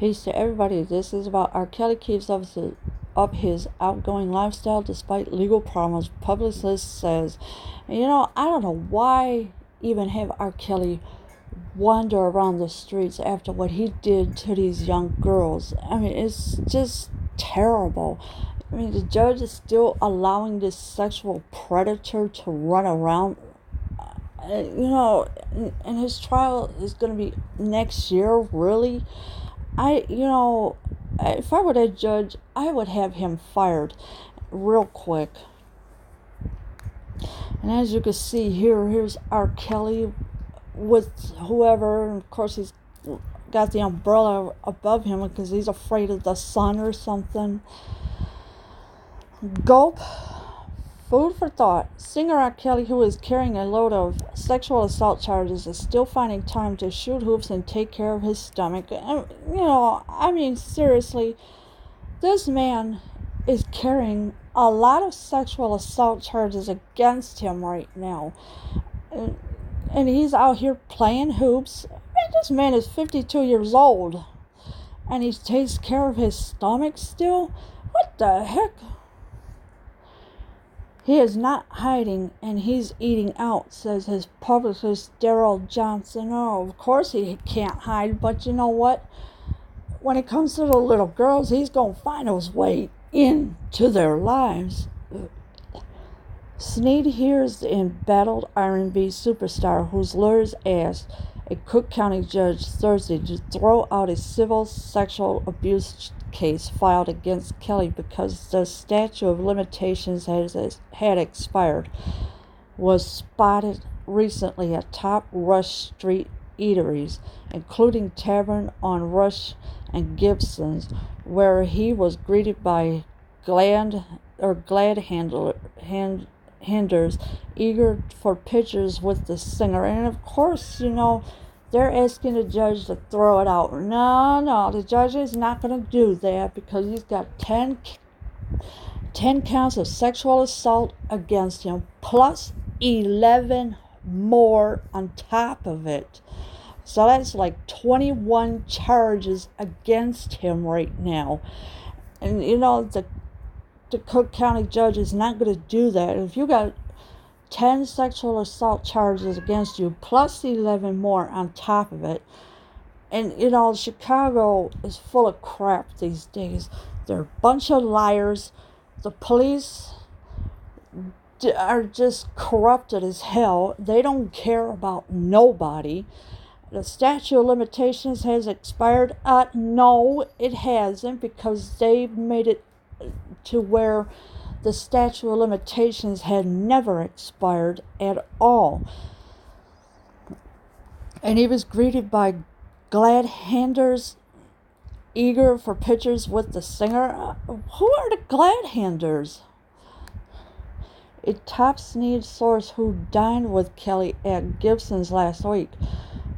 Peace to everybody. This is about R. Kelly keeps up his outgoing lifestyle despite legal problems. Publicist says, I don't know why even have R. Kelly wander around the streets after what he did to these young girls. I mean, it's just terrible. I mean, the judge is still allowing this sexual predator to run around. And his trial is going to be next year, really. If I were that judge, I would have him fired real quick. And as you can see here's R. Kelly with whoever, and of course he's got the umbrella above him because he's afraid of the sun or something. Gulp. Food for thought. Singer R. Kelly, who is carrying a load of sexual assault charges, is still finding time to shoot hoops and take care of his stomach. Seriously, this man is carrying a lot of sexual assault charges against him right now. And he's out here playing hoops. This man is 52 years old. And he takes care of his stomach still? What the heck? He is not hiding, and he's eating out, says his publicist, Daryl Johnson. Oh, of course he can't hide, but you know what? When it comes to the little girls, he's going to find his way into their lives. Sneed hears the embattled R&B superstar whose lawyers asked a Cook County judge Thursday to throw out a civil sexual abuse case filed against Kelly because the statute of limitations had expired, was spotted recently at top Rush Street eateries, including Tavern on Rush and Gibson's, where he was greeted by glad handers eager for pictures with the singer. And of course, they're asking the judge to throw it out. No, the judge is not going to do that because he's got 10 counts of sexual assault against him, plus 11 more on top of it. So that's like 21 charges against him right now. And the Cook County judge is not going to do that. If you got 10 sexual assault charges against you, plus 11 more on top of it, and Chicago is full of crap these days. They're a bunch of liars. The police are just corrupted as hell. They don't care about nobody. The statute of limitations has expired. No, it hasn't, because they made it to where the statute of limitations had never expired at all. And he was greeted by glad handers eager for pictures with the singer. Who are the glad handers? A top Sneed source who dined with Kelly at Gibson's last week,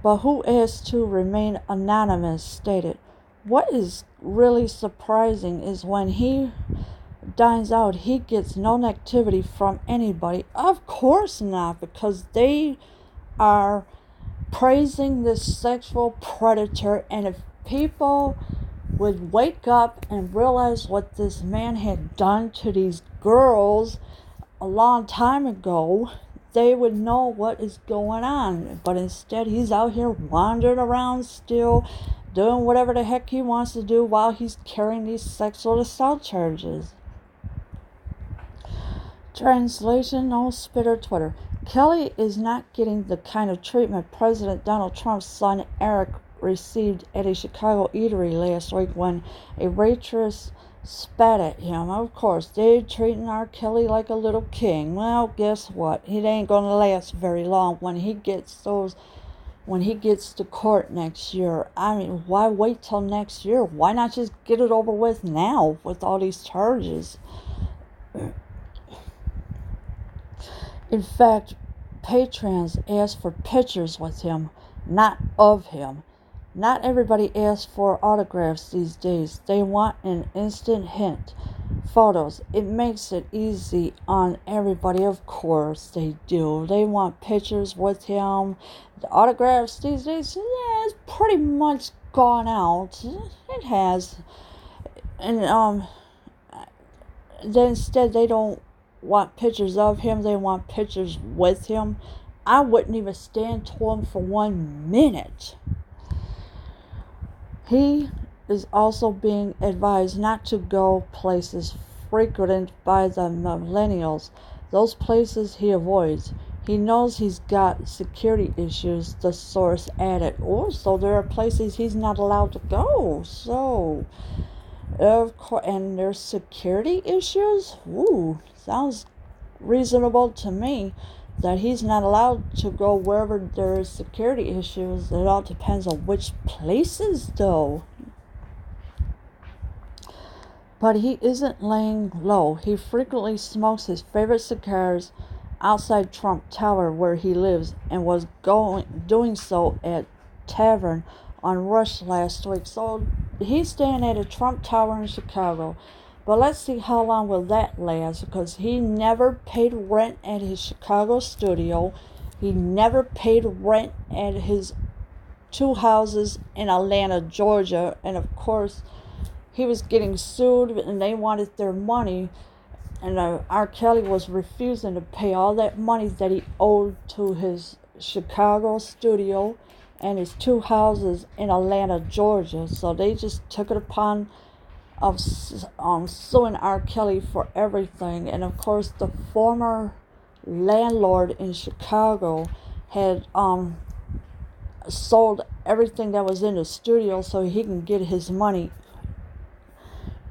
but who asked to remain anonymous, stated, "What is really surprising is when he dines out, he gets no negativity from anybody." Of course not, because they are praising this sexual predator. And if people would wake up and realize what this man had done to these girls a long time ago, they would know what is going on. But instead, he's out here wandering around still, doing whatever the heck he wants to do while he's carrying these sexual assault charges. Translation, no spitter Twitter. Kelly is not getting the kind of treatment President Donald Trump's son Eric received at a Chicago eatery last week when a waitress spat at him. Of course, they're treating R. Kelly like a little king. Well, guess what? It ain't gonna last very long when he gets to court next year. I mean, why wait till next year? Why not just get it over with now with all these charges? In fact, patrons asked for pictures with him, not of him. Not everybody asks for autographs these days. They want an instant hint. Photos. It makes it easy on everybody. Of course they do. They want pictures with him. The autographs these days, it's pretty much gone out. It has. And then instead they don't want pictures of him, they want pictures with him. I wouldn't even stand to him for 1 minute. He is also being advised not to go places frequented by the millennials. Those places he avoids. He knows he's got security issues, the source added. Oh, so there are places he's not allowed to go. So, of course, and there's security issues? Ooh, sounds reasonable to me that he's not allowed to go wherever there's security issues. It all depends on which places, though. But he isn't laying low. He frequently smokes his favorite cigars outside Trump Tower where he lives, and was doing so at Tavern on Rush last week. So he's staying at a Trump Tower in Chicago. But let's see how long will that last, because he never paid rent at his Chicago studio. He never paid rent at his 2 houses in Atlanta, Georgia. And of course, he was getting sued and they wanted their money. And R. Kelly was refusing to pay all that money that he owed to his Chicago studio and his 2 houses in Atlanta, Georgia. So they just took it upon of suing R. Kelly for everything. And of course, the former landlord in Chicago had sold everything that was in the studio so he can get his money.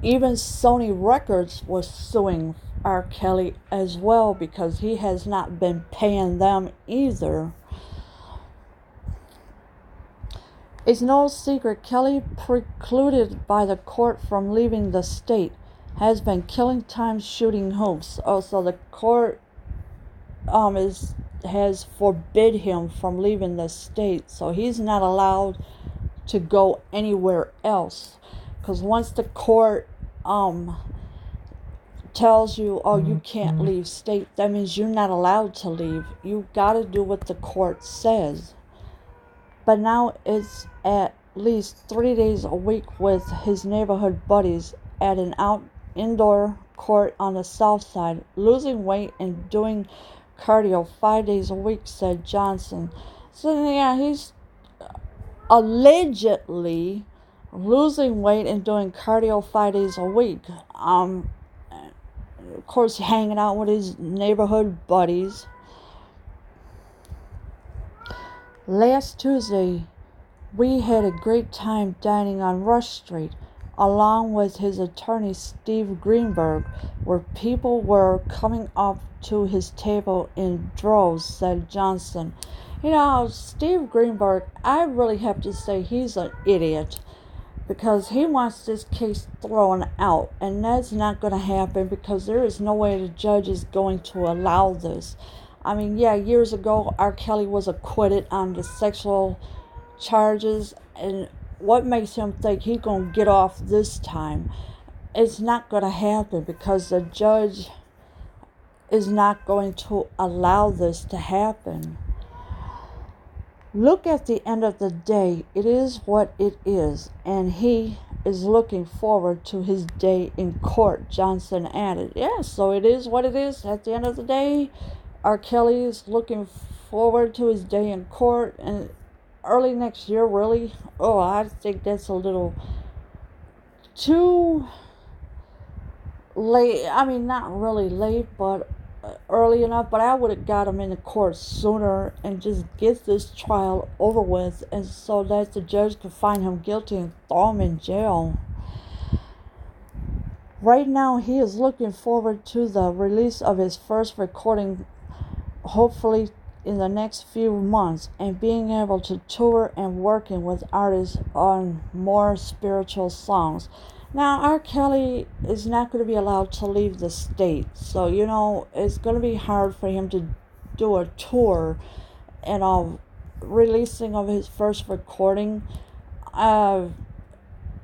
Even Sony Records was suing R. Kelly as well because he has not been paying them either. It's no secret Kelly, precluded by the court from leaving the state, has been killing time shooting hoops. Also, the court has forbid him from leaving the state, so he's not allowed to go anywhere else. Because once the court tells you, oh, you can't leave state, that means you're not allowed to leave. You've got to do what the court says. But now it's at least 3 days a week with his neighborhood buddies at an indoor court on the south side, losing weight and doing cardio 5 days a week, said Johnson. So yeah, he's allegedly losing weight and doing cardio 5 days a week. Of course, hanging out with his neighborhood buddies. Last Tuesday, we had a great time dining on Rush Street, along with his attorney Steve Greenberg, where people were coming up to his table in droves, said Johnson. You know, Steve Greenberg, I really have to say he's an idiot, because he wants this case thrown out, and that's not going to happen because there is no way the judge is going to allow this. I mean, yeah, years ago, R. Kelly was acquitted on the sexual charges, and what makes him think he's going to get off this time? It's not going to happen because the judge is not going to allow this to happen. Look, at the end of the day, it is what it is, and he is looking forward to his day in court, Johnson added. Yeah, so it is what it is. At the end of the day, R. Kelly is looking forward to his day in court, and early next year, really? Oh, I think that's a little too late. I mean, not really late, but early enough. But I would have got him in the court sooner and just get this trial over with, and so that the judge could find him guilty and throw him in jail. Right now, he is looking forward to the release of his first recording, hopefully in the next few months, and being able to tour and working with artists on more spiritual songs. Now, R. Kelly is not going to be allowed to leave the state, so you know it's going to be hard for him to do a tour and releasing of his first recording, and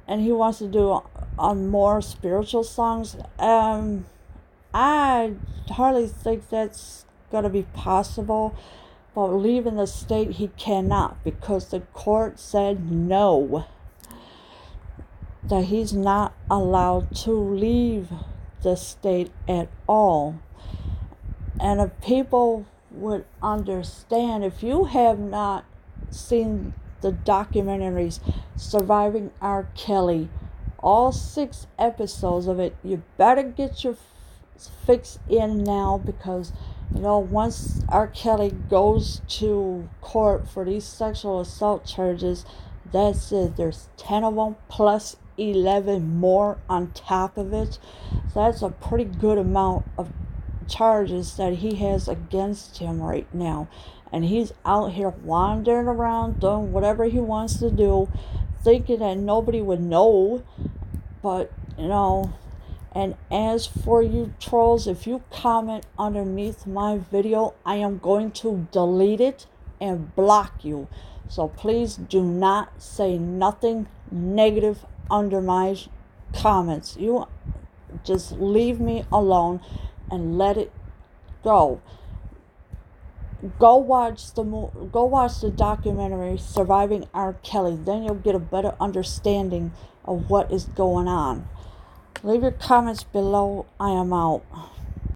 he wants to do on more spiritual songs. I hardly think that's going to be possible, but leaving the state he cannot because the court said no. that he's not allowed to leave the state at all. And if people would understand, if you have not seen the documentaries Surviving R. Kelly, all 6 episodes of it, you better get your fix in now, because once R. Kelly goes to court for these sexual assault charges, that's it. There's 10 of them plus 11 more on top of it. So that's a pretty good amount of charges that he has against him right now. And he's out here wandering around doing whatever he wants to do, thinking that nobody would know. But, and as for you trolls, if you comment underneath my video, I am going to delete it and block you. So please do not say nothing negative under my comments. You just leave me alone and let it go. Go watch the documentary Surviving R. Kelly. Then you'll get a better understanding of what is going on. Leave your comments below. I am out.